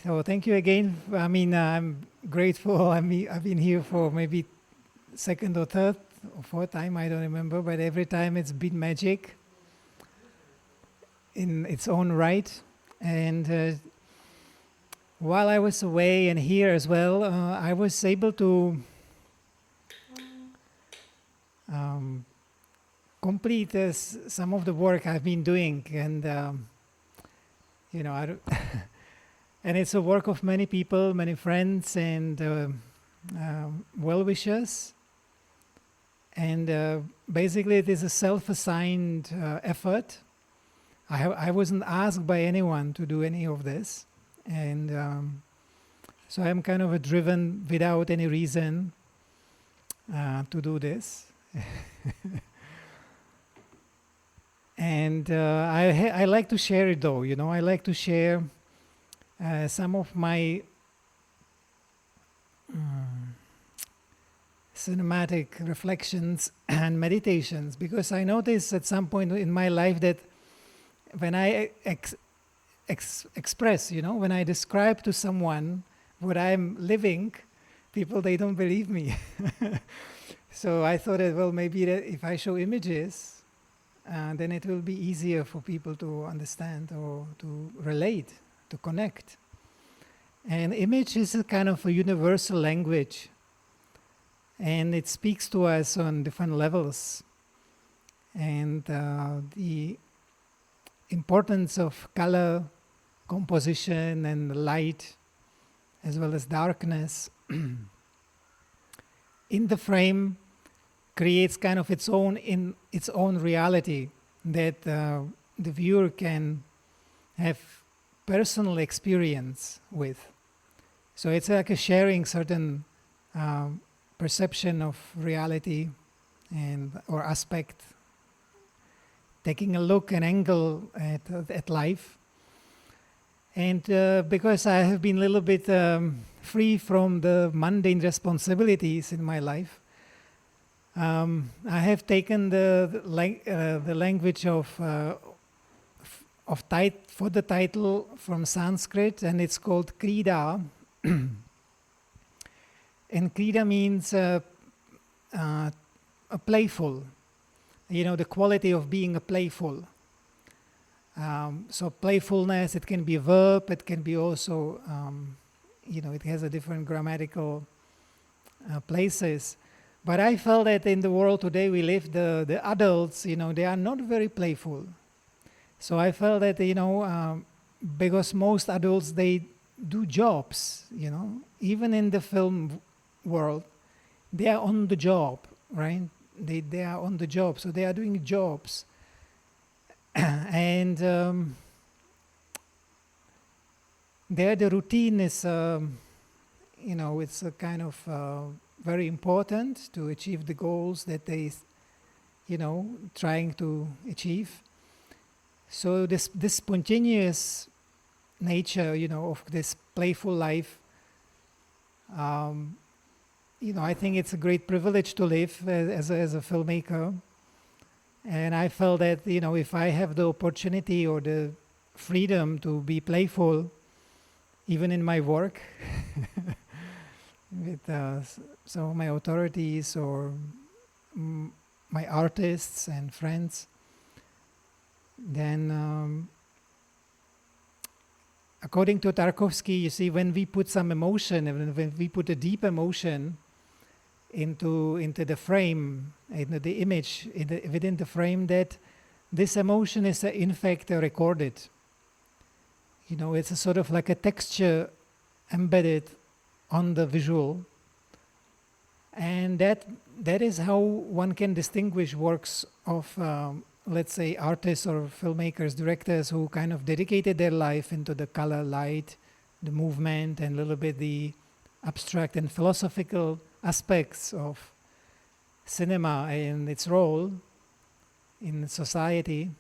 So thank you again. I mean, I'm grateful. I've been here for maybe second or third or fourth time, I don't remember, but every time it's been magic in its own right. And while I was away and here as well, I was able to complete some of the work I've been doing, and you know, and it's a work of many people, many friends, and well-wishers. And basically, it is a self-assigned effort. I wasn't asked by anyone to do any of this, and so I'm kind of driven without any reason to do this. And I like to share it, though. You know, I like to share some of my cinematic reflections and meditations, because I noticed at some point in my life that when I express, you know, when I describe to someone what I'm living, people, they don't believe me. So I thought that, well, maybe that if I show images, then it will be easier for people to understand or to relate, to connect. And image is a kind of a universal language, and it speaks to us on different levels. And the importance of color, composition, and light, as well as darkness, in the frame creates kind of its own reality that the viewer can have personal experience with. So it's like a sharing certain perception of reality and or aspect, taking a look, an angle at life. And because I have been a little bit free from the mundane responsibilities in my life, I have taken the language of for the title from Sanskrit, and it's called Krida. And Krida means a playful, you know, the quality of being a playful. So playfulness, it can be a verb, it can be also, you know, it has a different grammatical places. But I felt that in the world today we live, the adults, you know, they are not very playful. So I felt that, you know, because most adults, they do jobs, you know, even in the film world, they are on the job, right? They are on the job, so they are doing jobs. And there the routine is, you know, it's a kind of very important to achieve the goals that they, you know, trying to achieve. So this spontaneous nature, you know, of this playful life, you know, I think it's a great privilege to live as a filmmaker. And I felt that, you know, if I have the opportunity or the freedom to be playful, even in my work, with some of my authorities or my artists and friends, then according to Tarkovsky, you see, when we put some emotion, and when we put a deep emotion into the frame, into the image, within the frame, that this emotion is in fact recorded. You know, it's a sort of like a texture embedded on the visual, and that is how one can distinguish works of, let's say, artists or filmmakers, directors who kind of dedicated their life into the color, light, the movement, and a little bit the abstract and philosophical aspects of cinema and its role in society.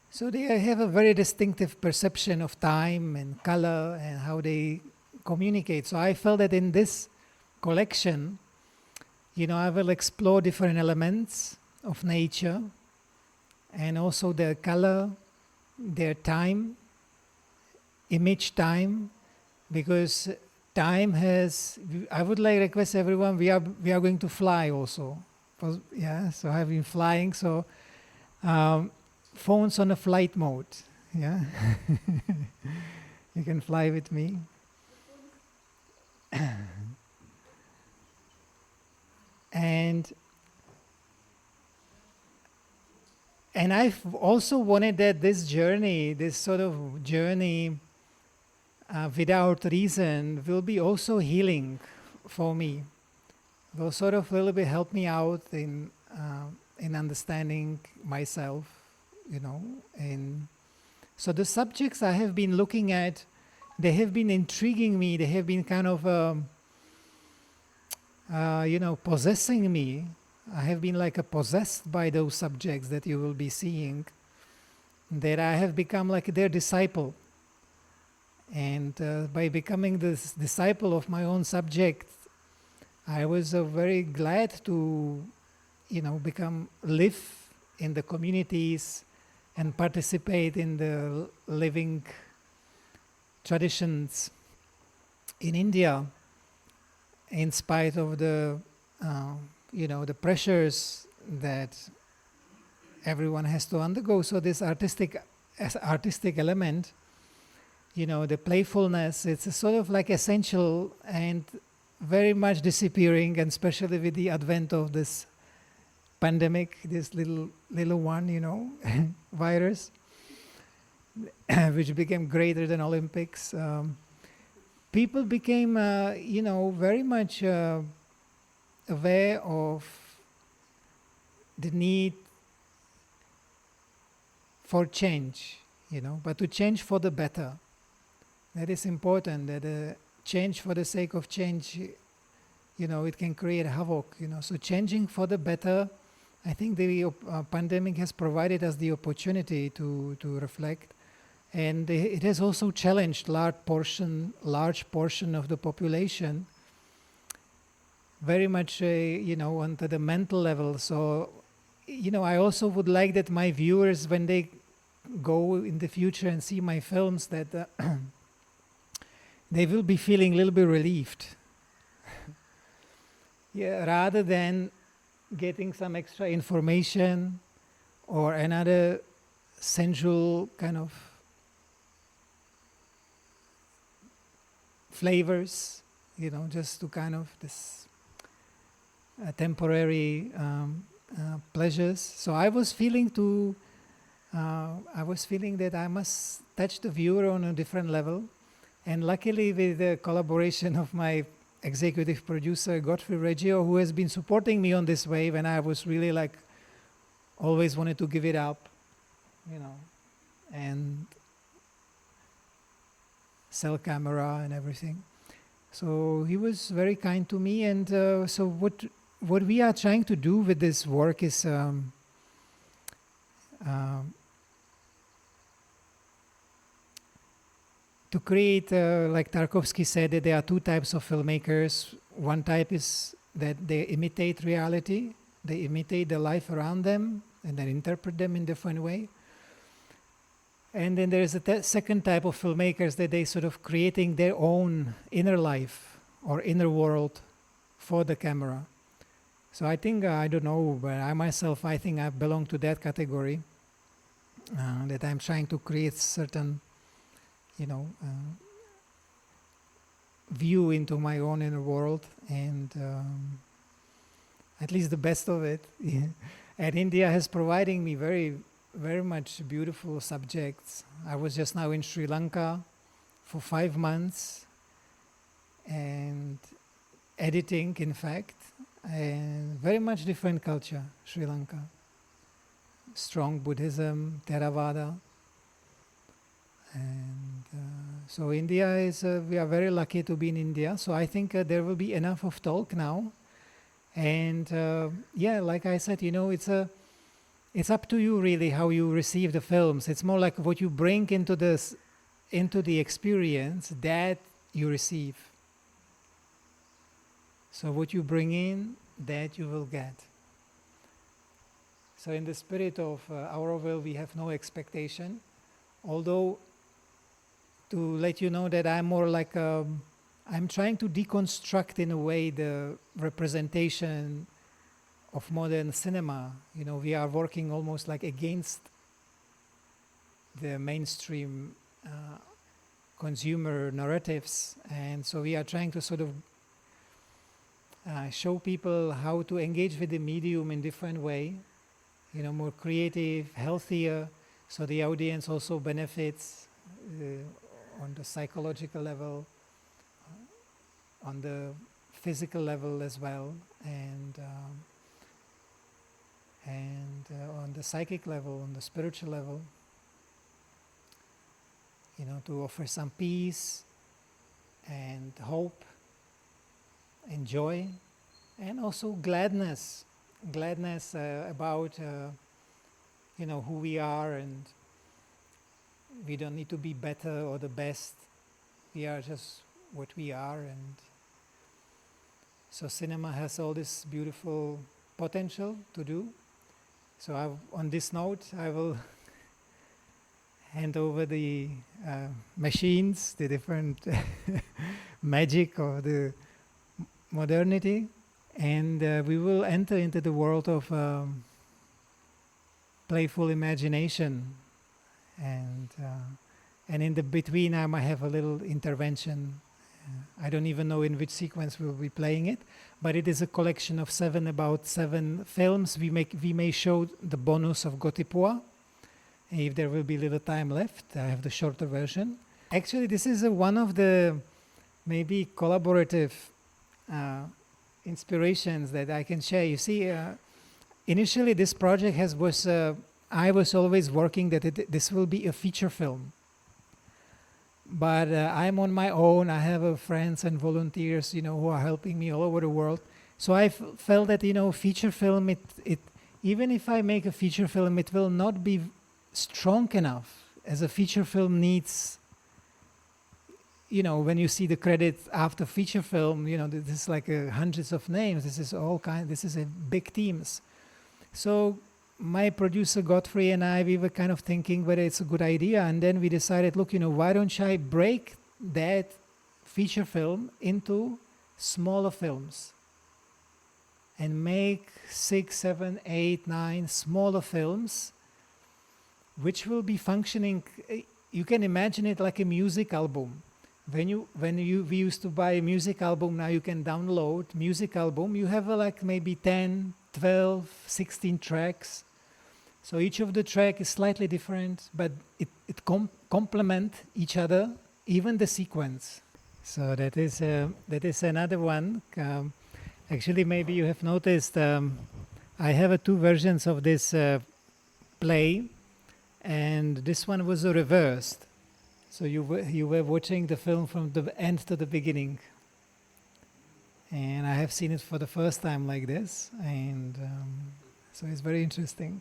So they have a very distinctive perception of time and color and how they communicate. So I felt that in this collection, you know, I will explore different elements of nature and also their color, their time, image time, because time has, I would like request everyone, we are going to fly also. Yeah, so I've been flying, so phones on a flight mode. Yeah, you can fly with me. And I've also wanted that this journey, this sort of journey without reason, will be also healing for me. Will sort of a little bit help me out in understanding myself, you know. And so the subjects I have been looking at, they have been intriguing me. They have been kind of, possessing me. I have been like possessed by those subjects that you will be seeing. That I have become like their disciple. And by becoming this disciple of my own subject, I was very glad to, live in the communities and participate in the living traditions in India, in spite of the, the pressures that everyone has to undergo. So this artistic element, the playfulness, it's a sort of like essential and very much disappearing, and especially with the advent of this pandemic, this little one, virus, which became greater than Olympics. People became, very much aware of the need for change, but to change for the better. That is important, that change for the sake of change, it can create havoc, So changing for the better, I think the pandemic has provided us the opportunity to reflect. And it has also challenged large portion of the population, very much, onto the mental level. So, I also would like that my viewers, when they go in the future and see my films, that they will be feeling a little bit relieved. Yeah, rather than getting some extra information or another sensual kind of flavors, just to kind of this temporary pleasures. So I was feeling that I must touch the viewer on a different level. And luckily, with the collaboration of my executive producer, Godfrey Reggio, who has been supporting me on this wave, and I was really like, always wanted to give it up, and sell camera and everything. So he was very kind to me, and so what we are trying to do with this work is to create, like Tarkovsky said, that there are two types of filmmakers. One type is that they imitate reality, they imitate the life around them, and then interpret them in a different way. And then there is a second type of filmmakers that they sort of creating their own inner life or inner world for the camera. So I think, I don't know, but I think I belong to that category, that I'm trying to create certain view into my own inner world, and at least the best of it. And India has providing me very, very much beautiful subjects. I was just now in Sri Lanka for 5 months and editing, in fact, and very much different culture, Sri Lanka. Strong Buddhism, Theravada. And so India is, we are very lucky to be in India. So I think there will be enough of talk now. And yeah, like I said, it's up to you really how you receive the films. It's more like what you bring into the experience that you receive. So what you bring in, that you will get. So in the spirit of Auroville, we have no expectation, although to let you know that I'm more like I'm trying to deconstruct in a way the representation of modern cinema. You know, we are working almost like against the mainstream consumer narratives, and so we are trying to sort of show people how to engage with the medium in different way, you know, more creative, healthier, so the audience also benefits on the psychological level, on the physical level as well, and on the psychic level, on the spiritual level, you know, to offer some peace and hope and joy, and also gladness about you know, who we are, and we don't need to be better or the best. We are just what we are, and so cinema has all this beautiful potential to do. So on this note, I will hand over the machines, the different magic of the modernity, and we will enter into the world of playful imagination, and in the between I might have a little intervention. I don't even know in which sequence we'll be playing it, but it is a collection of about seven films. We may show the bonus of Gotipua. If there will be little time left, I have the shorter version. Actually, this is one of the maybe collaborative inspirations that I can share. You see, initially this project I was always working that this will be a feature film. But I'm on my own. I have friends and volunteers, you know, who are helping me all over the world. So I felt that, you know, feature film, even if I make a feature film, it will not be strong enough, as a feature film needs, you know, when you see the credits after feature film, you know, this is like hundreds of names. This is a big teams. So my producer Godfrey and I, we were kind of thinking whether it's a good idea, and then we decided, look, you know, why don't I break that feature film into smaller films and make 6, 7, 8, 9 smaller films which will be functioning. You can imagine it like a music album. We used to buy a music album, now you can download music album. You have like maybe 10, 12, 16 tracks. So each of the track is slightly different, but it complement each other, even the sequence. So that is another one. Actually, maybe you have noticed I have two versions of this play, and this one was reversed. So you were watching the film from the end to the beginning, and I have seen it for the first time like this, and so it's very interesting.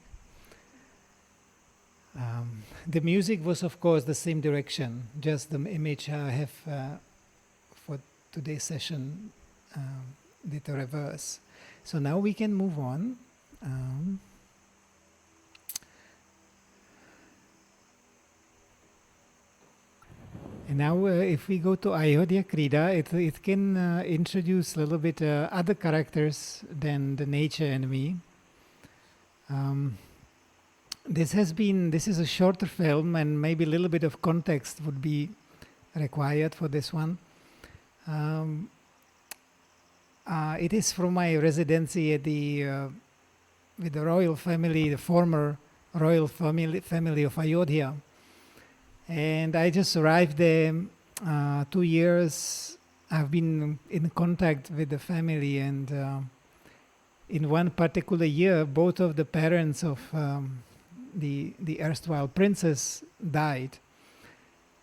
The music was, of course, the same direction, just the image I have for today's session did the reverse. So now we can move on. And now if we go to Ayodhya Krida, it can introduce a little bit other characters than the nature and me. This is a shorter film, and maybe a little bit of context would be required for this one. It is from my residency at with the royal family, the former royal family of Ayodhya. And I just arrived there 2 years. I've been in contact with the family, and in one particular year, both of the parents of the erstwhile princess died.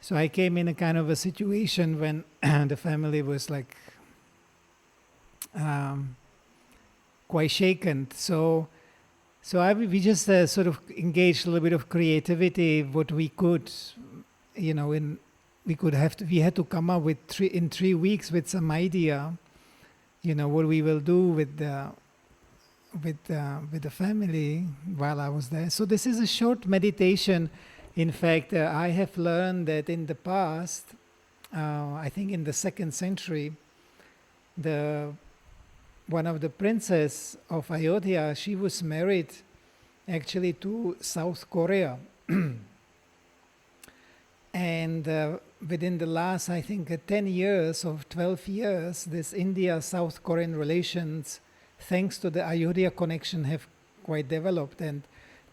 So I came in a kind of a situation when the family was like quite shaken. So we just sort of engaged a little bit of creativity, what we could, you know, we had to come up with in 3 weeks with some idea, you know, what we will do with the family while I was there. So this is a short meditation In fact, I have learned that in the past, I think in the 2nd century, one of the princes of Ayodhya, she was married actually to South Korea. And within the last, I think, 10 years or 12 years, this India-South Korean relations, thanks to the Ayodhya connection, have quite developed. And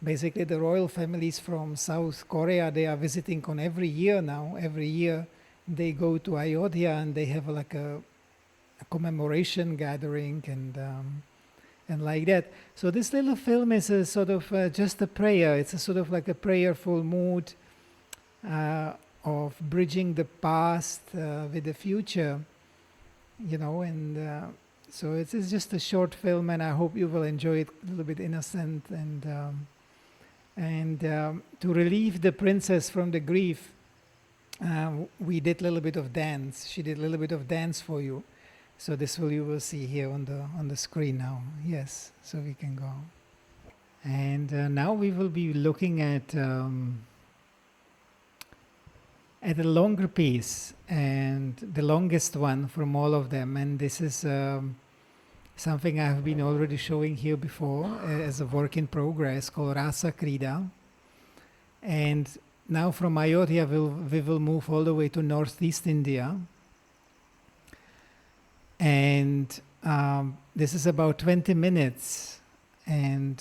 basically the royal families from South Korea, they are visiting on every year now. Every year they go to Ayodhya and they have like a commemoration gathering and like that. So this little film is a sort of just a prayer. It's a sort of like a prayerful mood of bridging the past with the future, and so it's just a short film, and I hope you will enjoy it. A little bit innocent, and to relieve the princess from the grief, we did a little bit of dance. She did a little bit of dance for you. So you will see here on the screen now. Yes, so we can go. And now we will be looking at a longer piece, and the longest one from all of them. And this is something I have been already showing here before as a work in progress called Rasa Krida. And now from Ayodhya we will move all the way to northeast India. And this is about 20 minutes, and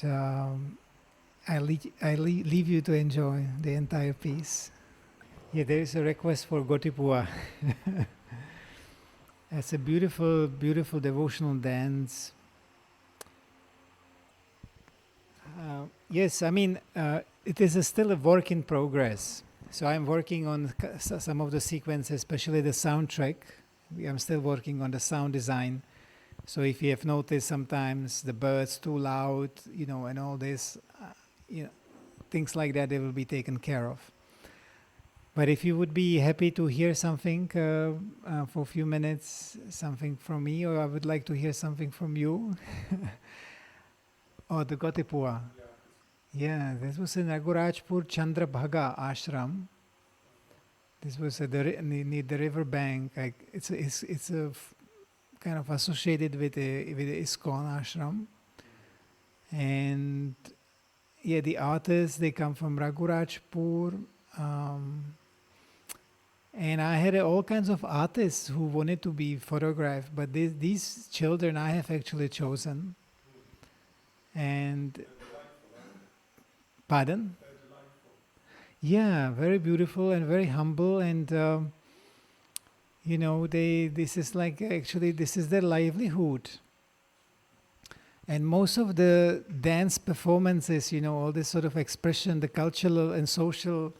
I leave you to enjoy the entire piece. Yeah, there is a request for Gotipua. It's a beautiful, beautiful devotional dance. Yes, I mean, it is still a work in progress. So I'm working on some of the sequences, especially the soundtrack. I'm still working on the sound design. So if you have noticed sometimes the birds too loud, and all this, things like that, they will be taken care of. But if you would be happy to hear something for a few minutes, something from me, or I would like to hear something from you, or the Gotipua. Yeah, this was in Ragurajpur Chandrabhaga ashram. This was near the river bank. It's a kind of associated with the ISKCON ashram. And yeah, the artists, they come from Ragurajpur. And I had all kinds of artists who wanted to be photographed, but these children I have actually chosen. And pardon? Yeah, very beautiful and very humble, and this is their livelihood. And most of the dance performances, all this sort of expression, the cultural and social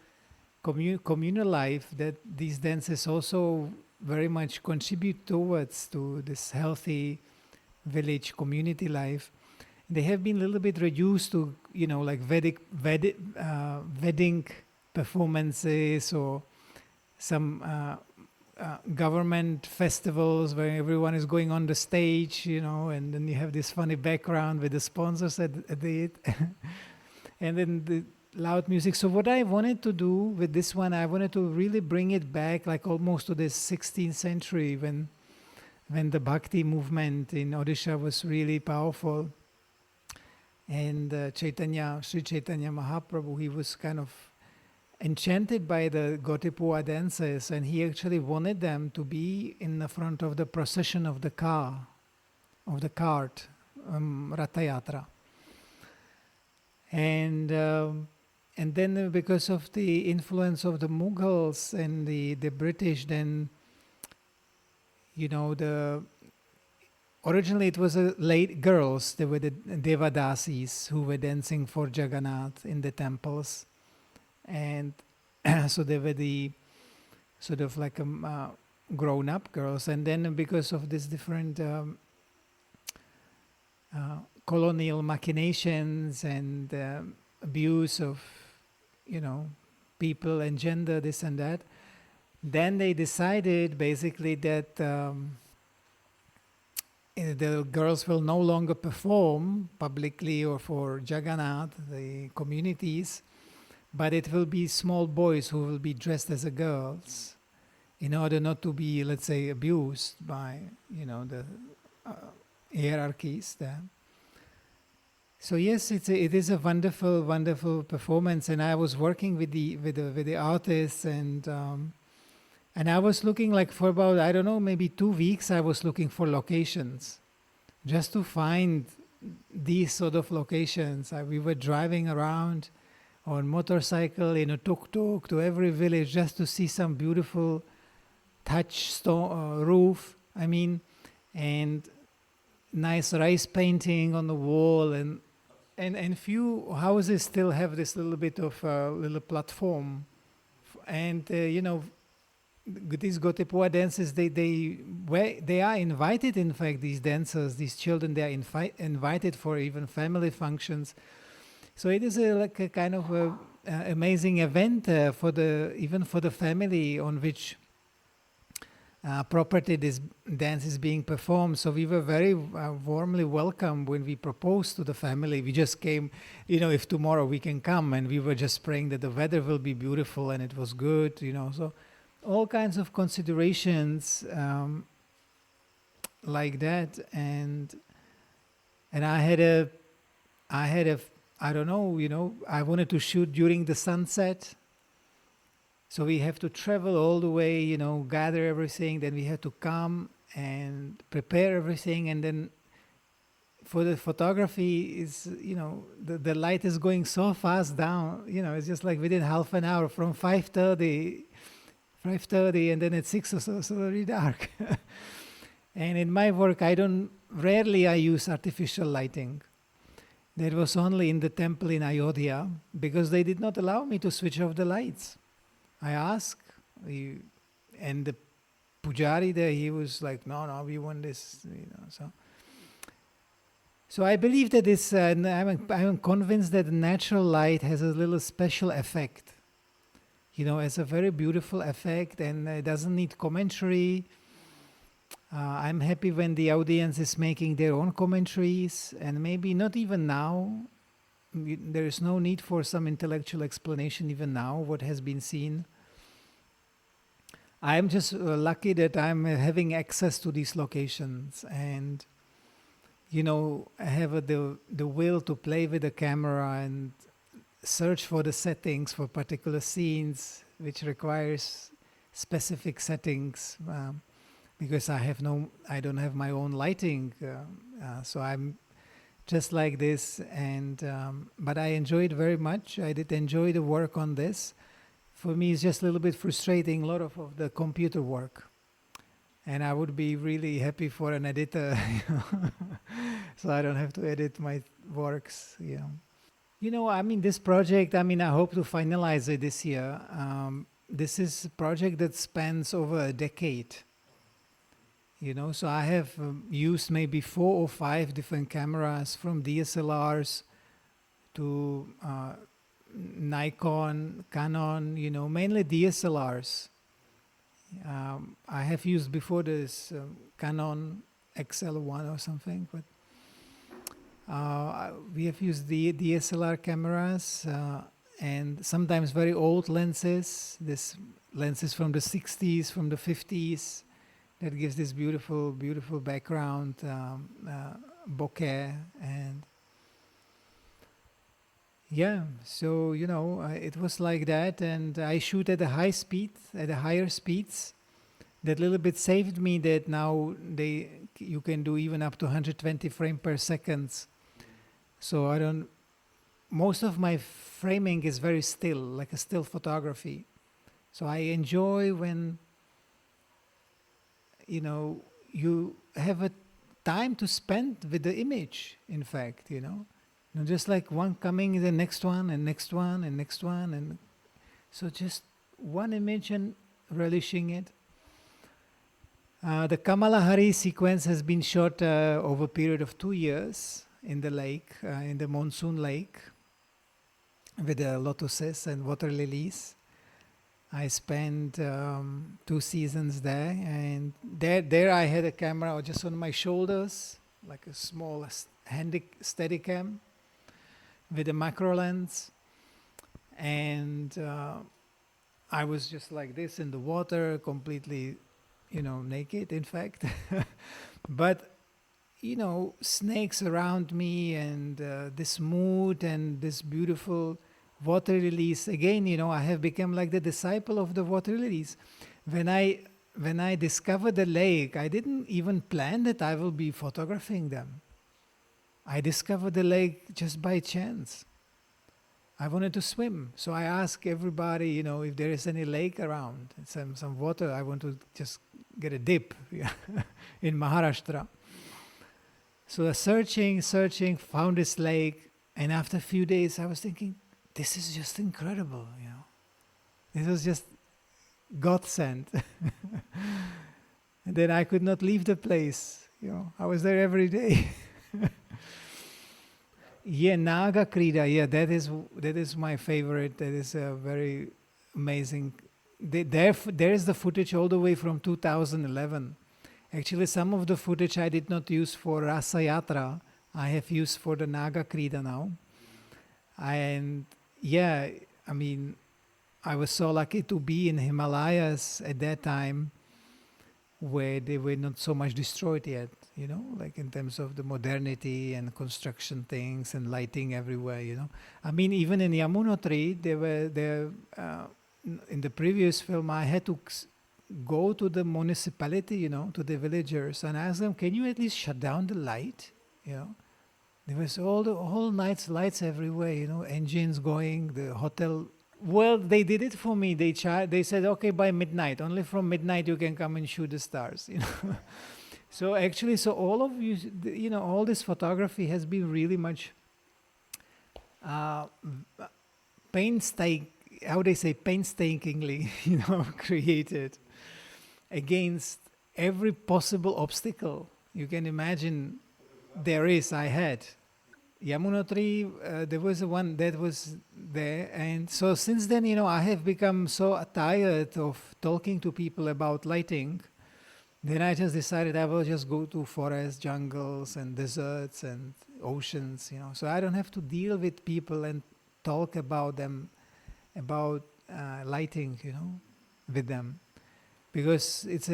communal life, that these dances also very much contribute towards to this healthy village community life. They have been a little bit reduced to, like wedding performances or some government festivals where everyone is going on the stage, and then you have this funny background with the sponsors at it, and then the loud music. So what I wanted to do with this one, I wanted to really bring it back like almost to the 16th century when the bhakti movement in Odisha was really powerful. And Sri Caitanya Mahaprabhu, he was kind of enchanted by the Gotipua dances, and he actually wanted them to be in the front of the procession of the cart, Ratha Yatra. And then because of the influence of the Mughals and the British, then, originally it was late girls, they were the Devadasis who were dancing for Jagannath in the temples. And so they were the sort of like grown-up girls. And then because of these different colonial machinations and abuse of, people and gender, this and that, then they decided basically that the girls will no longer perform publicly or for Jagannath, the communities, but it will be small boys who will be dressed as girls in order not to be, let's say, abused by, the hierarchies there. So yes, it is a wonderful, wonderful performance, and I was working with the artists, and I was looking like for about, I don't know, maybe 2 weeks. I was looking for locations, just to find these sort of locations. We were driving around on motorcycle in a tuk-tuk to every village just to see some beautiful touch stone roof. And nice rice painting on the wall, and few houses still have this little bit of little platform, and these Gotepua dances, they are invited. In fact, these dancers, these children, they are invited for even family functions. So it is like a kind of amazing event even for the family on which property this dance is being performed. So we were very warmly welcomed when we proposed to the family. We just came, if tomorrow we can come, and we were just praying that the weather will be beautiful, and it was good, so all kinds of considerations like that. And I had a I don't know, I wanted to shoot during the sunset. So we have to travel all the way, gather everything. Then we have to come and prepare everything. And then for the photography, the light is going so fast down. It's just like within half an hour from 5:30, and then at 6 or so, it's already dark. And in my work, rarely I use artificial lighting. That was only in the temple in Ayodhya, because they did not allow me to switch off the lights. I asked, and the pujari there, he was like, no, we want this, So I believe that this, I'm convinced that the natural light has a little special effect. It's a very beautiful effect, and it doesn't need commentary. I'm happy when the audience is making their own commentaries, and maybe not even now. There is no need for some intellectual explanation even now, what has been seen. I'm just lucky that I'm having access to these locations, and I have the will to play with the camera and search for the settings for particular scenes, which requires specific settings, because I don't have my own lighting, so I'm just like this. And but I enjoyed very much. I did enjoy the work on this. For me, it's just a little bit frustrating, a lot of the computer work. And I would be really happy for an editor, so I don't have to edit my works. This project, I hope to finalize it this year. This is a project that spans over a decade. So I have used maybe 4 or 5 different cameras, from DSLRs to Nikon, Canon, mainly DSLRs. I have used before this Canon XL1 or something, but we have used the DSLR cameras and sometimes very old lenses. This lenses from the 60s, from the 50s, that gives this beautiful, beautiful background, bokeh, and yeah. So it was like that, and I shoot at a high speed, at a higher speeds. That little bit saved me. That now you can do even up to 120 frames per second. So most of my framing is very still, like a still photography. So I enjoy when you have a time to spend with the image, in fact, just like one coming, the next one, and next one, and next one, and so just one image and relishing it. The Kamalahari sequence has been shot over a period of 2 years in the lake, in the monsoon lake, with the lotuses and water lilies. I spent 2 seasons there, and there I had a camera just on my shoulders, like a small handy Steadicam with a macro lens, and I was just like this in the water, completely, naked, in fact. But, snakes around me, and this mood and this beautiful water release. Again, I have become like the disciple of the water release. When I discovered the lake, I didn't even plan that I will be photographing them. I discovered the lake just by chance. I wanted to swim, so I asked everybody, if there is any lake around, some water. I want to just get a dip in Maharashtra. So searching, found this lake, and after a few days, I was thinking, this is just incredible, This was just God sent. And then I could not leave the place, I was there every day. Yeah, Naga Krida, yeah, that is my favorite. That is a very amazing. There is the footage all the way from 2011. Actually, some of the footage I did not use for Rasa Yatra. I have used for the Naga Krida now. And yeah, I mean, I was so lucky to be in Himalayas at that time, where they were not so much destroyed yet, like in terms of the modernity and construction things and lighting everywhere, I mean, even in Yamunotri, in the previous film, I had to go to the municipality, to the villagers, and ask them, can you at least shut down the light? There was all the whole night's lights everywhere, engines going, the hotel. Well, they did it for me. They said, okay, by midnight, only from midnight you can come and shoot the stars. So actually, all of you, all this photography has been really much painstakingly, created against every possible obstacle you can imagine. I had. Yamunotri, there was one that was there, and so since then, I have become so tired of talking to people about lighting. Then I just decided I will just go to forests, jungles, and deserts and oceans, so I don't have to deal with people and talk about them, about lighting, with them, because it's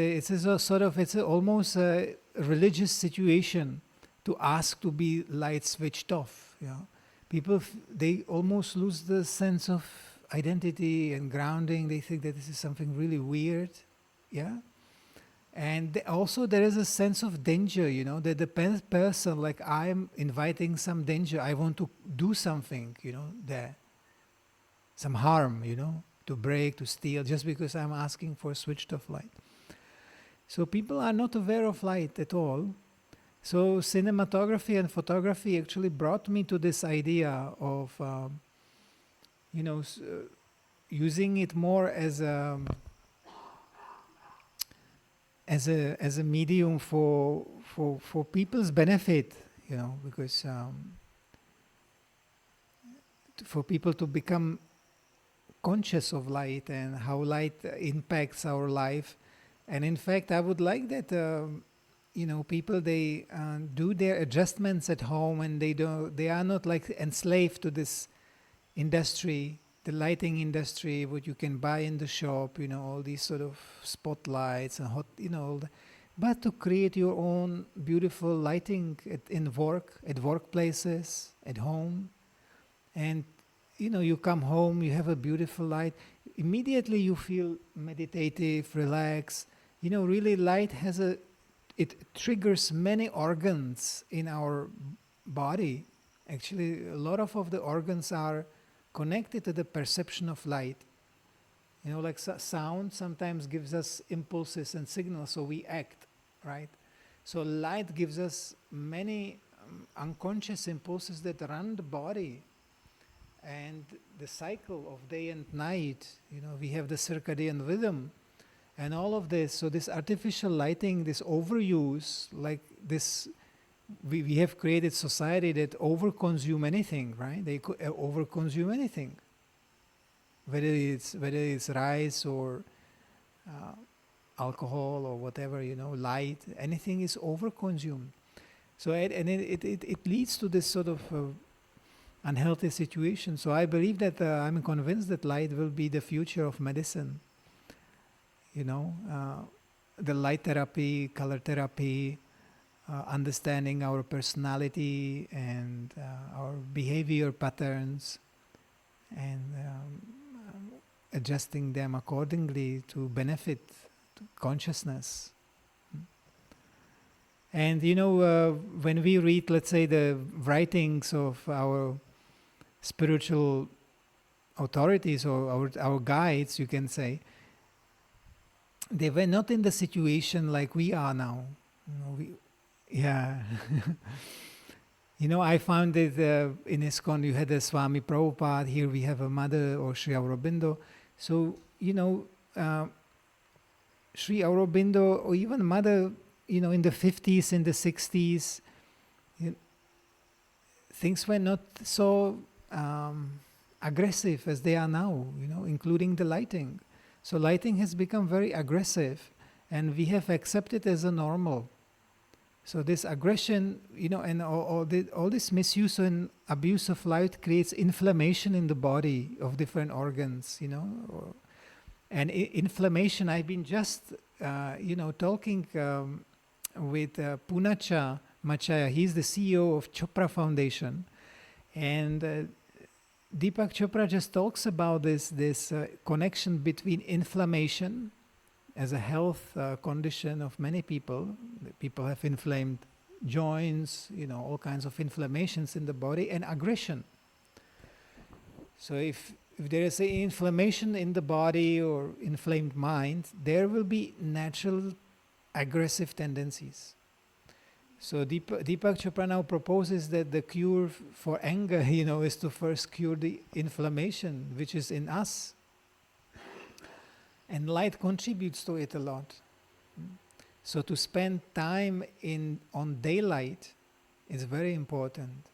almost a religious situation to ask to be light switched off. People, they almost lose the sense of identity and grounding. They think that this is something really weird, and also there is a sense of danger, that the person, like, I'm inviting some danger. I want to do something, there, some harm, to break, to steal, just because I'm asking for switched off light. So people are not aware of light at all. So cinematography and photography actually brought me to this idea of, using it more as a medium for people's benefit, because for people to become conscious of light and how light impacts our life. And in fact, I would like that. People, they do their adjustments at home, and they are not like enslaved to this industry, the lighting industry, what you can buy in the shop, all these sort of spotlights and hot, all that. But to create your own beautiful lighting at workplaces, at home, and you come home, you have a beautiful light. Immediately you feel meditative, relaxed. Really, light it triggers many organs in our body. Actually, a lot of the organs are connected to the perception of light. Like sound sometimes gives us impulses and signals, so we act, right? So light gives us many unconscious impulses that run the body. And the cycle of day and night, we have the circadian rhythm. And all of this, so this artificial lighting, this overuse, like this, we have created society that overconsume anything, right? They overconsume anything, whether it's rice or alcohol or whatever, light. Anything is overconsumed. So it leads to this sort of unhealthy situation. So I believe that I'm convinced that light will be the future of medicine. The light therapy, color therapy, understanding our personality and our behavior patterns, and adjusting them accordingly to benefit to consciousness. And when we read, let's say, the writings of our spiritual authorities or our guides, you can say, they were not in the situation like we are now. I found that in ISKCON you had a Swami Prabhupada, here we have a mother, or Sri Aurobindo. So, Sri Aurobindo, or even mother, in the 50s, in the 60s, things were not so aggressive as they are now, including the lighting. So lighting has become very aggressive, and we have accepted as a normal. So this aggression, and all this misuse and abuse of light creates inflammation in the body of different organs, and inflammation. I've been just, talking with Punacha Machaya. He's the CEO of Chopra Foundation, and Deepak Chopra just talks about this connection between inflammation as a health condition of many people. People have inflamed joints, all kinds of inflammations in the body, and aggression. So if there is an inflammation in the body or inflamed mind, there will be natural aggressive tendencies. So Deepak Chopra now proposes that the cure for anger, is to first cure the inflammation which is in us. And light contributes to it a lot. So to spend time on daylight is very important.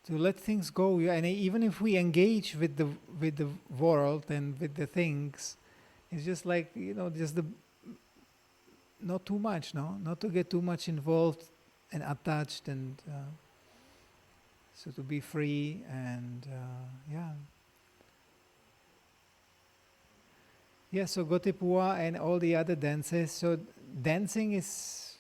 To let things go, and even if we engage with the world and with the things, it's just like not too much, not to get too much involved and attached, and so to be free and so Gotipua and all the other dances. So dancing is,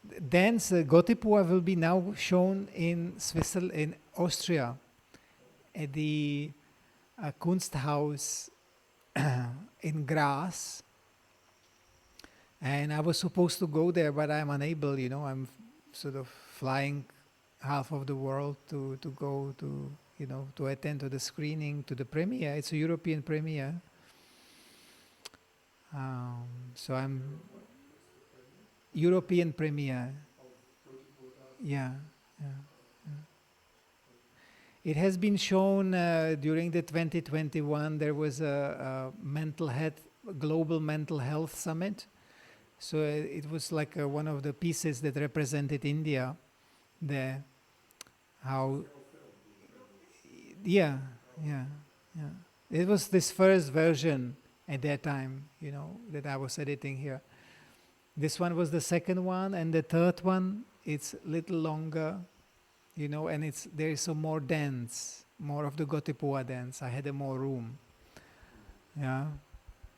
Gotipua will be now shown in Switzerland, in Austria, at the Kunsthaus in Graz. And I was supposed to go there, but I'm unable, I'm sort of flying half of the world to go to, to attend to the screening, to the premiere. It's a European premiere. So I'm European premiere. Yeah. It has been shown during the 2021. There was a global mental health summit. So it was like one of the pieces that represented India there. It was this first version at that time, that I was editing here. This one was the second one, and the third one, it's a little longer, and there is some more dance, more of the Gotipua dance. I had more room. Yeah.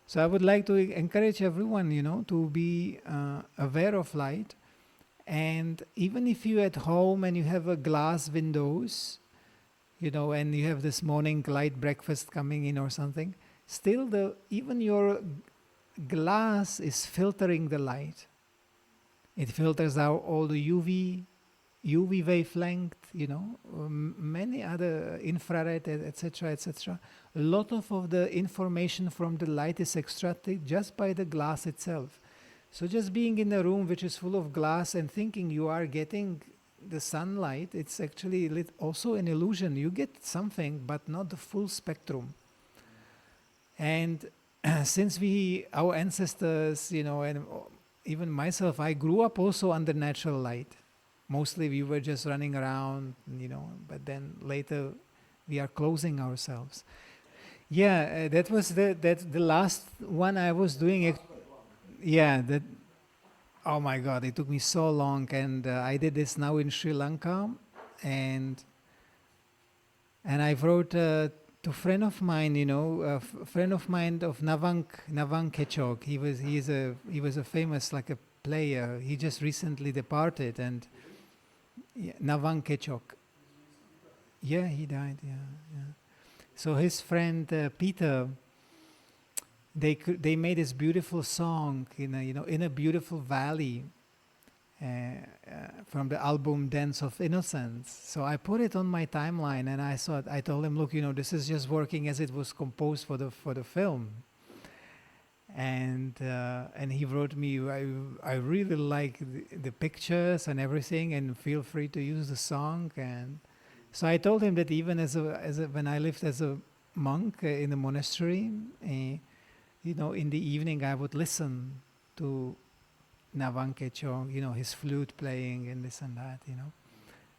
So I would like to encourage everyone, to be aware of light. And even if you're at home and you have a glass windows, and you have this morning light breakfast coming in or something, still even your glass is filtering the light. It filters out all the UV wavelength, many other infrared, etc., etc. A lot of the information from the light is extracted just by the glass itself. So just being in a room which is full of glass and thinking you are getting the sunlight, it's actually also an illusion. You get something, but not the full spectrum. And since our ancestors, and even myself, I grew up also under natural light. Mostly we were just running around, but then later we are closing ourselves. Yeah, that was the last one I was doing. Oh my God, it took me so long, and I did this now in Sri Lanka, and I wrote to a friend of mine, a friend of mine of Navang Kechok. He was a famous like a player. He just recently departed, and Navang Kechok. Yeah, he died. Yeah. So his friend Peter, they made this beautiful song in a beautiful valley from the album Dance of Innocence. So I put it on my timeline, and I told him, look, this is just working as it was composed for the film. And he wrote me, I really like the pictures and everything, and feel free to use the song. And so I told him that even when I lived as a monk in the monastery, in the evening I would listen to Navankecho, his flute playing and this and that,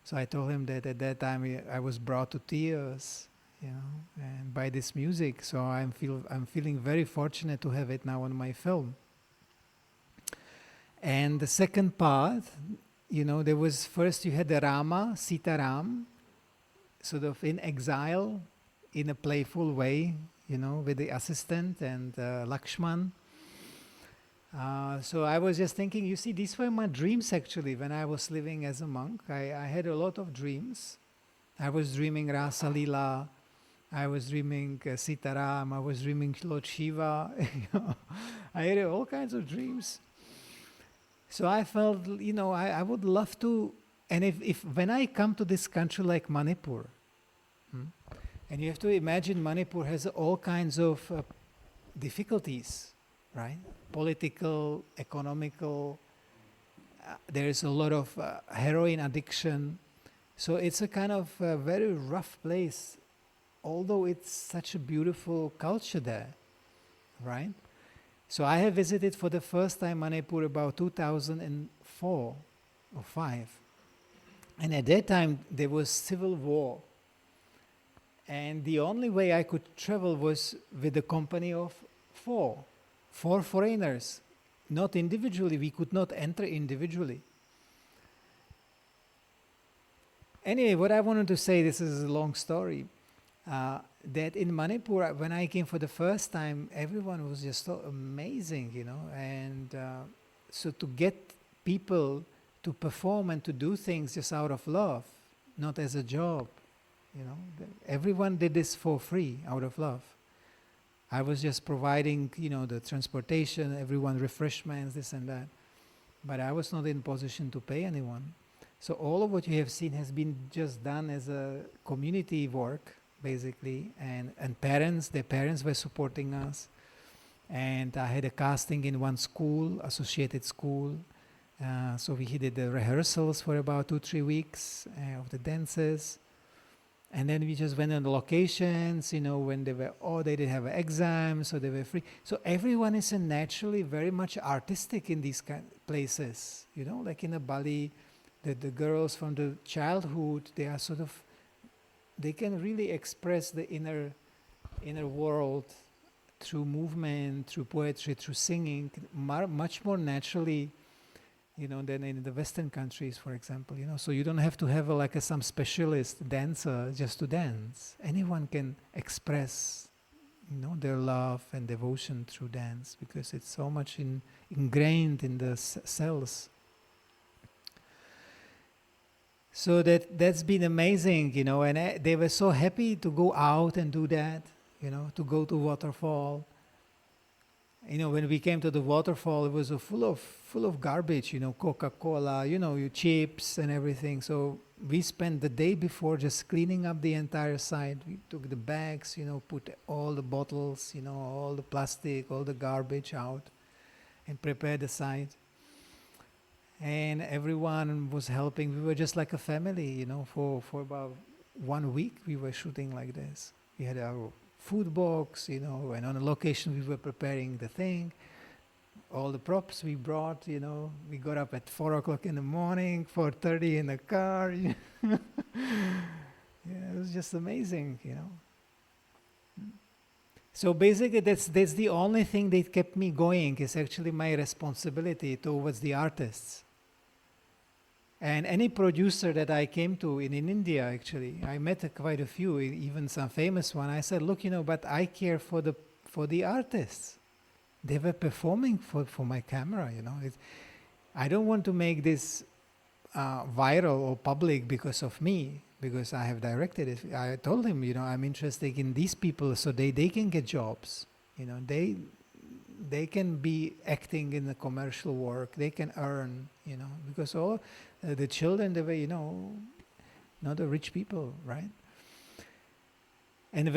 So I told him that at that time I was brought to tears, and by this music. So I'm feeling very fortunate to have it now on my film. And the second part, there was first you had the Rama, Sita Ram, sort of in exile, in a playful way, with the assistant and Lakshman. So I was just thinking, you see, these were my dreams actually when I was living as a monk. I had a lot of dreams. I was dreaming Rasa Lila, I was dreaming Sitaram, I was dreaming Lord Shiva. I had all kinds of dreams. So I felt, I would love to, and if when I come to this country like Manipur, and you have to imagine Manipur has all kinds of difficulties, right? Political, economical, there is a lot of heroin addiction. So it's a kind of very rough place, although it's such a beautiful culture there, right? So I have visited for the first time Manipur about 2004 or 5. And at that time there was civil war. And the only way I could travel was with a company of 4 foreigners, not individually. We could not enter individually. Anyway, what I wanted to say, this is a long story, that in Manipur, when I came for the first time, everyone was just so amazing, and so to get people to perform and to do things just out of love, not as a job, everyone did this for free, out of love. I was just providing, the transportation, everyone refreshments, this and that. But I was not in position to pay anyone. So all of what you have seen has been just done as a community work, basically. And their parents were supporting us. And I had a casting in one school, associated school. So we did the rehearsals for about 2-3 weeks of the dances. And then we just went on the locations, when they didn't have exams, so they were free. So everyone is naturally very much artistic in these places, like in Bali, the girls from the childhood, they are they can really express the inner world through movement, through poetry, through singing, much more naturally, than in the Western countries, for example. So you don't have to have some specialist dancer just to dance. Anyone can express, their love and devotion through dance, because it's so much ingrained in the cells. So that's been amazing, and they were so happy to go out and do that, to go to waterfall. When we came to the waterfall, it was full of garbage, Coca-Cola, your chips and everything. So we spent the day before just cleaning up the entire site. We took the bags, put all the bottles, all the plastic, all the garbage out, and prepared the site. And everyone was helping. We were just like a family, for about 1 week we were shooting like this. We had our food box, and on a location we were preparing the thing. All the props we brought, we got up at 4 o'clock in the morning, 4:30 in the car. Yeah, it was just amazing, So basically that's the only thing that kept me going, is actually my responsibility towards the artists. And any producer that I came to in India, actually, I met quite a few, even some famous one. I said, look, but I care for the artists. They were performing for my camera, I don't want to make this viral or public because of me, because I have directed it. I told him, I'm interested in these people so they can get jobs. They can be acting in the commercial work. They can earn, because all the children, they were, not the rich people, right? And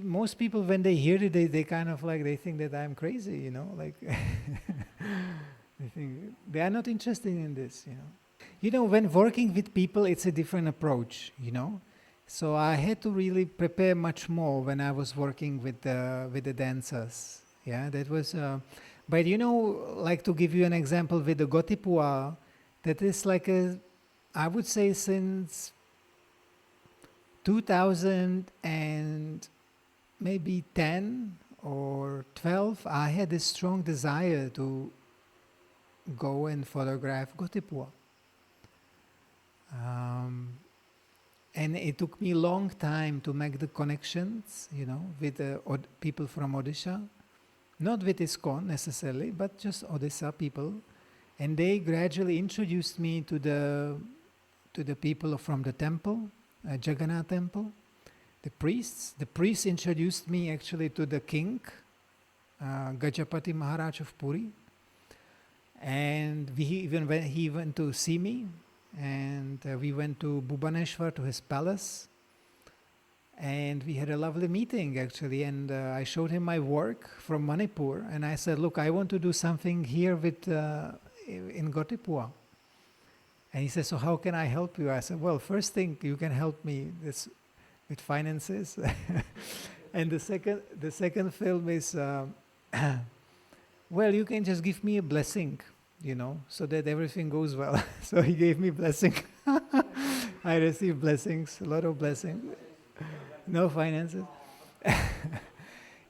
most people, when they hear it, they kind of they think that I'm crazy, they think they are not interested in this, when working with people, it's a different approach, So I had to really prepare much more when I was working with the dancers. Yeah, that was, but to give you an example with the Gotipua, that is I would say since 2000 and maybe 10 or 12, I had a strong desire to go and photograph Gotipua. And it took me a long time to make the connections, with the people from Odisha. Not with ISKCON necessarily, but just Odisha people. And they gradually introduced me to the people from the temple, Jagannath temple, the priests. The priests introduced me actually to the king, Gajapati Maharaj of Puri. And he went to see me, and we went to Bhubaneswar to his palace. And we had a lovely meeting actually, and I showed him my work from Manipur, and I said, look, I want to do something here in Gotipua. And he said, so how can I help you? I said, well, first thing, you can help me with finances. And the second film is, well, you can just give me a blessing, so that everything goes well. So he gave me blessing. I received blessings, a lot of blessings. No finances.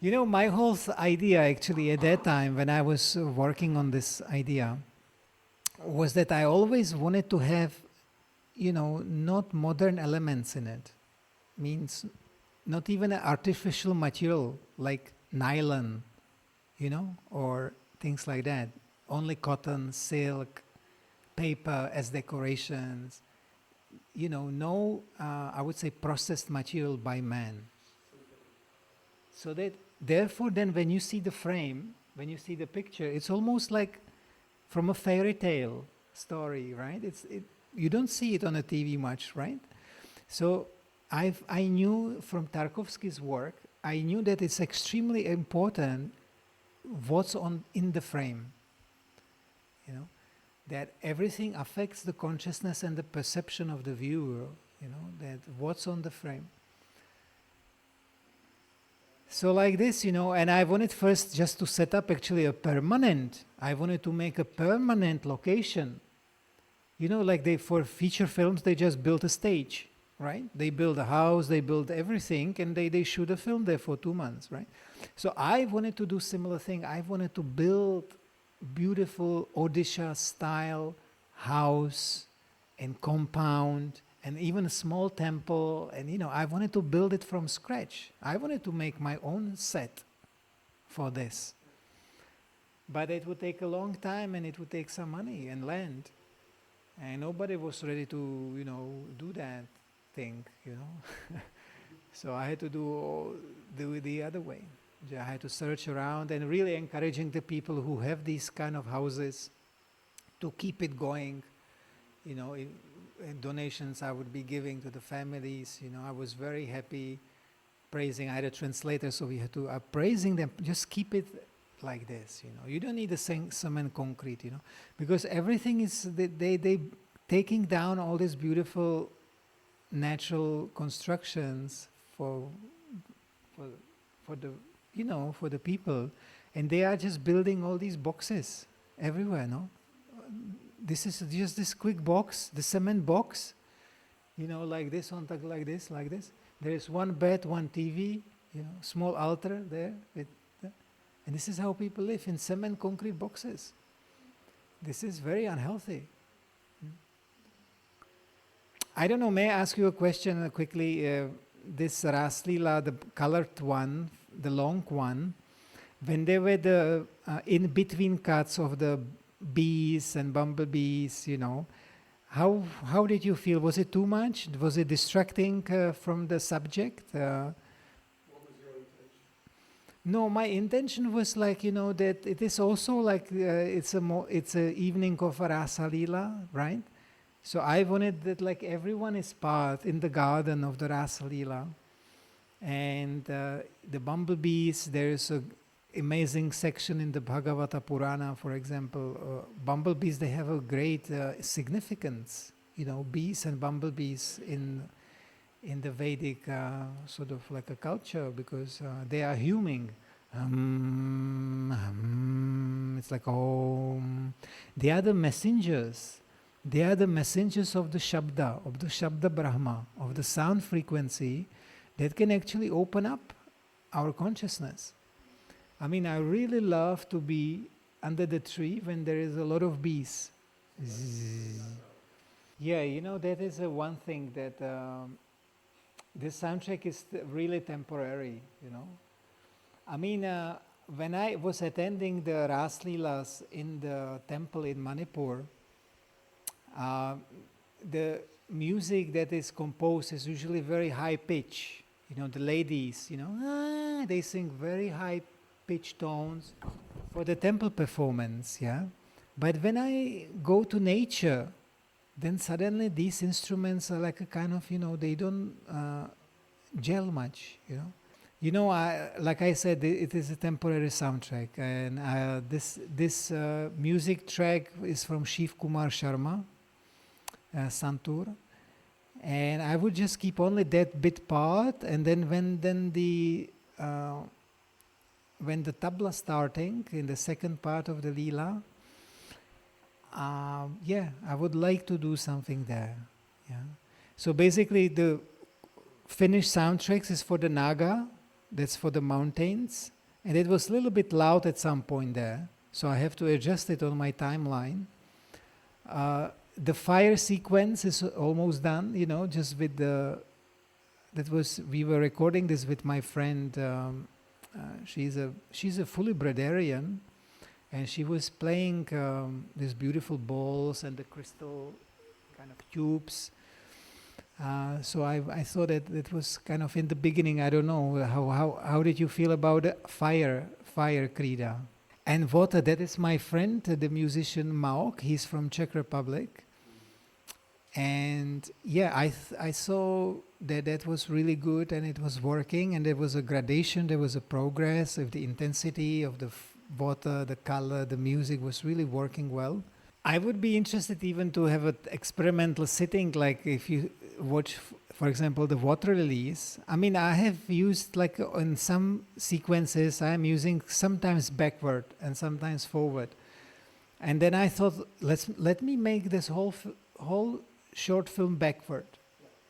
My whole idea actually at that time when I was working on this idea was that I always wanted to have, not modern elements in it. Means not even an artificial material like nylon, or things like that. Only cotton, silk, paper as decorations. No, I would say processed material by man. So that, therefore, then when you see the frame, when you see the picture, it's almost like from a fairy tale story, right? You don't see it on a TV much, right? So I knew from Tarkovsky's work, I knew that it's extremely important what's in the frame, that everything affects the consciousness and the perception of the viewer, that what's on the frame. So like this, and I wanted first just to set up actually I wanted to make a permanent location. For feature films, they just built a stage, right? They build a house, they build everything, and they shoot a film there for 2 months, right? So I wanted to do similar thing. I wanted to build beautiful Odisha style house and compound and even a small temple, and I wanted to build it from scratch. I wanted to make my own set for this, but it would take a long time and it would take some money and land, and nobody was ready to do that thing. So I had to do it the other way. I had to search around and really encouraging the people who have these kind of houses to keep it going. Donations I would be giving to the families. I was very happy praising. I had a translator, so we had to praising them. Just keep it like this. You don't need the cement concrete. Because everything is they taking down all these beautiful natural constructions for the people, and they are just building all these boxes everywhere, no? This is just this quick box, the cement box, like this, on top, like this. There is one bed, one TV, small altar there, and this is how people live in cement concrete boxes. This is very unhealthy. I don't know, may I ask you a question quickly? This Ras Leela, the colored one, the long one, when they were the in-between cuts of the bees and bumblebees, you know, how did you feel? Was it too much? Was it distracting from the subject? What was your intention? No, my intention was like, you know, that it is also like it's a evening of a Rasa Leela, right? So I wanted that like everyone is part in the garden of the Rasa Leela. And the bumblebees, there is a amazing section in the Bhagavata Purana, for example. Bumblebees, they have a great significance, you know, bees and bumblebees in the Vedic sort of like a culture, because they are humming. It's like, oh, they are the messengers. They are the messengers of the Shabda Brahma, of the sound frequency that can actually open up our consciousness. I mean, I really love to be under the tree when there is a lot of bees. Yeah, you know, that is one thing that this soundtrack is really temporary, you know. I mean, when I was attending the Ras Leelas in the temple in Manipur, the music that is composed is usually very high pitch. You know, the ladies, you know, they sing very high pitch tones for the temple performance, yeah. But when I go to nature, then suddenly these instruments are like a kind of, you know, they don't gel much, you know. You know, like I said, it is a temporary soundtrack, and this music track is from Shiv Kumar Sharma, Santur, and I would just keep only that bit part, and then when the tabla starting in the second part of the Leela, yeah, I would like to do something there. Yeah. So basically, the finished soundtracks is for the Naga, that's for the mountains, and it was a little bit loud at some point there, so I have to adjust it on my timeline. The fire sequence is almost done, you know, just with we were recording this with my friend, she's a fully Bradarian, and she was playing these beautiful balls and the crystal kind of tubes. So I thought that it was kind of in the beginning. I don't know how did you feel about fire Krida? And water, that is my friend, the musician Maok. He's from Czech Republic. And yeah, I saw that was really good, and it was working, and there was a gradation, there was a progress of the intensity of the water, the color, the music was really working well. I would be interested even to have an experimental sitting, like if you watch, for example, the water lilies. I mean, I have used, like in some sequences, I am using sometimes backward and sometimes forward. And then I thought, let me make this whole short film backward.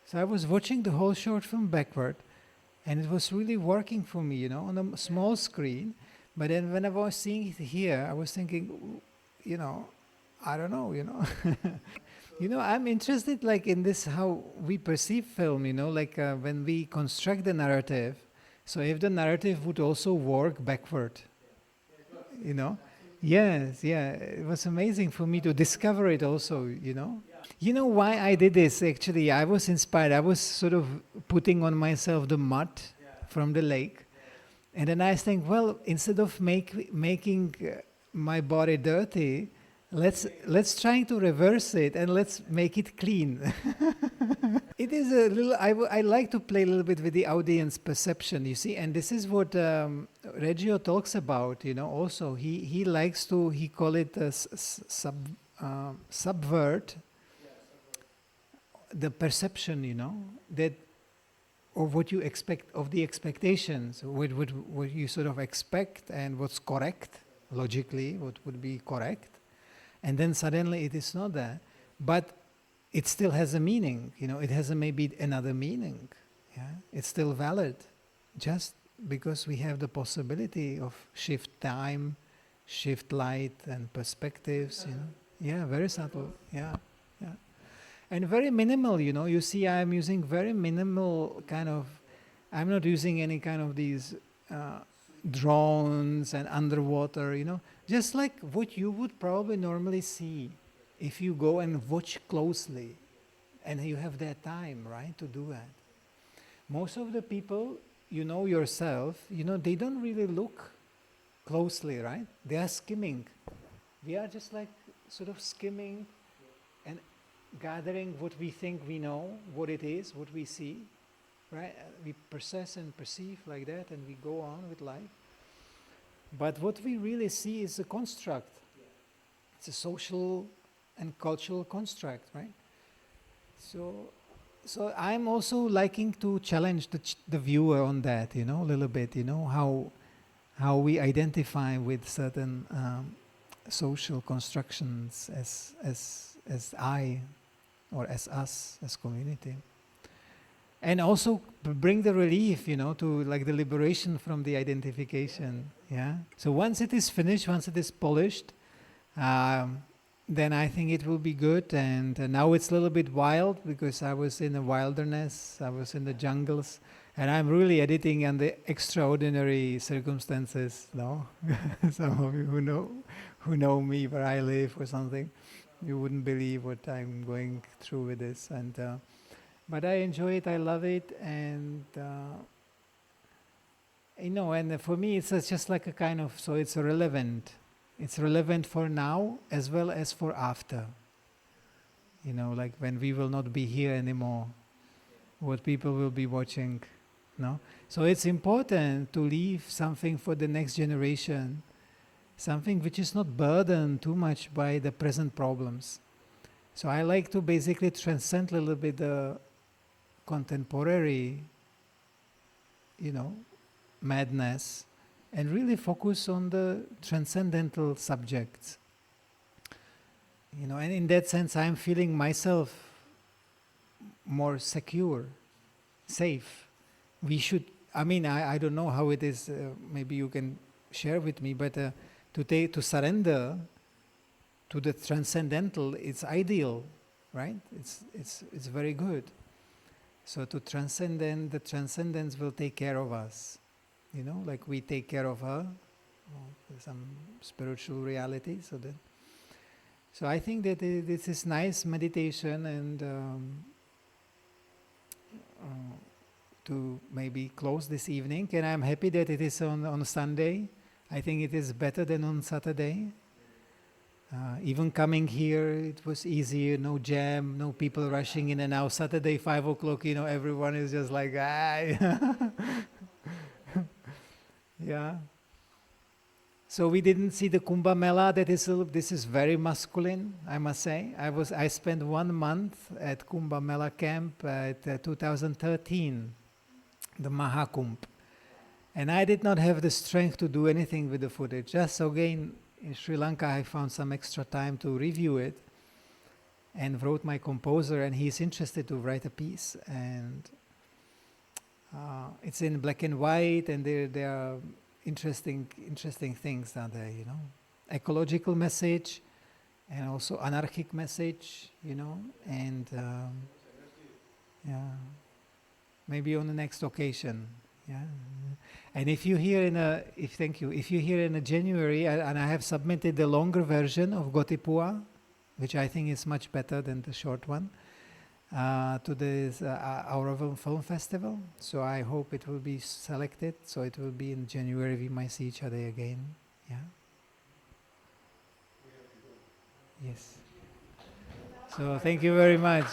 So I was watching the whole short film backward, and it was really working for me, you know, on a small screen. But then when I was seeing it here, I was thinking, you know, I don't know, you know. You know, I'm interested like in this, how we perceive film, you know, like when we construct the narrative. So if the narrative would also work backward, you know. Yes, yeah, it was amazing for me to discover it also, you know. You know why I did this actually? I was inspired. I was sort of putting on myself the mud from the lake. And then I think, well, instead of making my body dirty, let's try to reverse it and let's make it clean. It is a little, I like to play a little bit with the audience perception, you see, and this is what Reggio talks about, you know, also. He likes to, he call it subvert the perception, you know, that of what you expect, of the expectations, what you sort of expect and what's correct, logically, what would be correct. And then suddenly it is not that. But it still has a meaning, you know, it has maybe another meaning. Yeah? It's still valid, just because we have the possibility of shift time, shift light and perspectives, you know. Yeah, very subtle, yeah, yeah. And very minimal, you see I'm using very minimal kind of, I'm not using any kind of these drones and underwater, just like what you would probably normally see if you go and watch closely and you have that time, right, to do that. Most of the people, yourself, they don't really look closely, right? They are skimming. We are just like sort of skimming and gathering what we think we know, what it is, what we see, right? We process and perceive like that, and we go on with life. But what we really see is a construct. It's a social and cultural construct, right? So I'm also liking to challenge the viewer on that, a little bit, how we identify with certain social constructions as I, or as us, as community. And also bring the relief, to like the liberation from the identification, yeah? So once it is finished, once it is polished, then I think it will be good. And now it's a little bit wild because I was in the wilderness, I was in the jungles, and I'm really editing under extraordinary circumstances, no? Some of you who know me, where I live or something, you wouldn't believe what I'm going through with this. And but I enjoy it, I love it, and and for me it's just like a kind of, so it's relevant. It's relevant for now as well as for after. Like when we will not be here anymore, what people will be watching, no? So it's important to leave something for the next generation, something which is not burdened too much by the present problems. So I like to basically transcend a little bit the contemporary, madness, and really focus on the transcendental subjects. And in that sense I'm feeling myself more secure, safe. We should, I don't know how it is, maybe you can share with me, but to surrender to the transcendental, it's ideal, right? It's very good. So to transcend, the transcendence will take care of us, like we take care of her, some spiritual reality. So I think that this is nice meditation, and to maybe close this evening. And I'm happy that it is on Sunday. I think it is better than on Saturday. Even coming here, it was easier, no jam, no people rushing in and out. Saturday, 5 o'clock, everyone is just like, ah. Yeah. So we didn't see the Kumbh Mela. This is very masculine, I must say. I spent 1 month at Kumbh Mela camp at 2013, the Mahakumbh. And I did not have the strength to do anything with the footage. Just again, in Sri Lanka, I found some extra time to review it and wrote my composer, and he's interested to write a piece. And it's in black and white, and there are interesting things down there, Ecological message, and also anarchic message, and yeah, maybe on the next occasion. Yeah. And if you hear if you hear in January, and I have submitted the longer version of Gotipua, which I think is much better than the short one, to this Auroville Film Festival. So I hope it will be selected. So it will be in January. We might see each other again. Yeah. Yes. So thank you very much.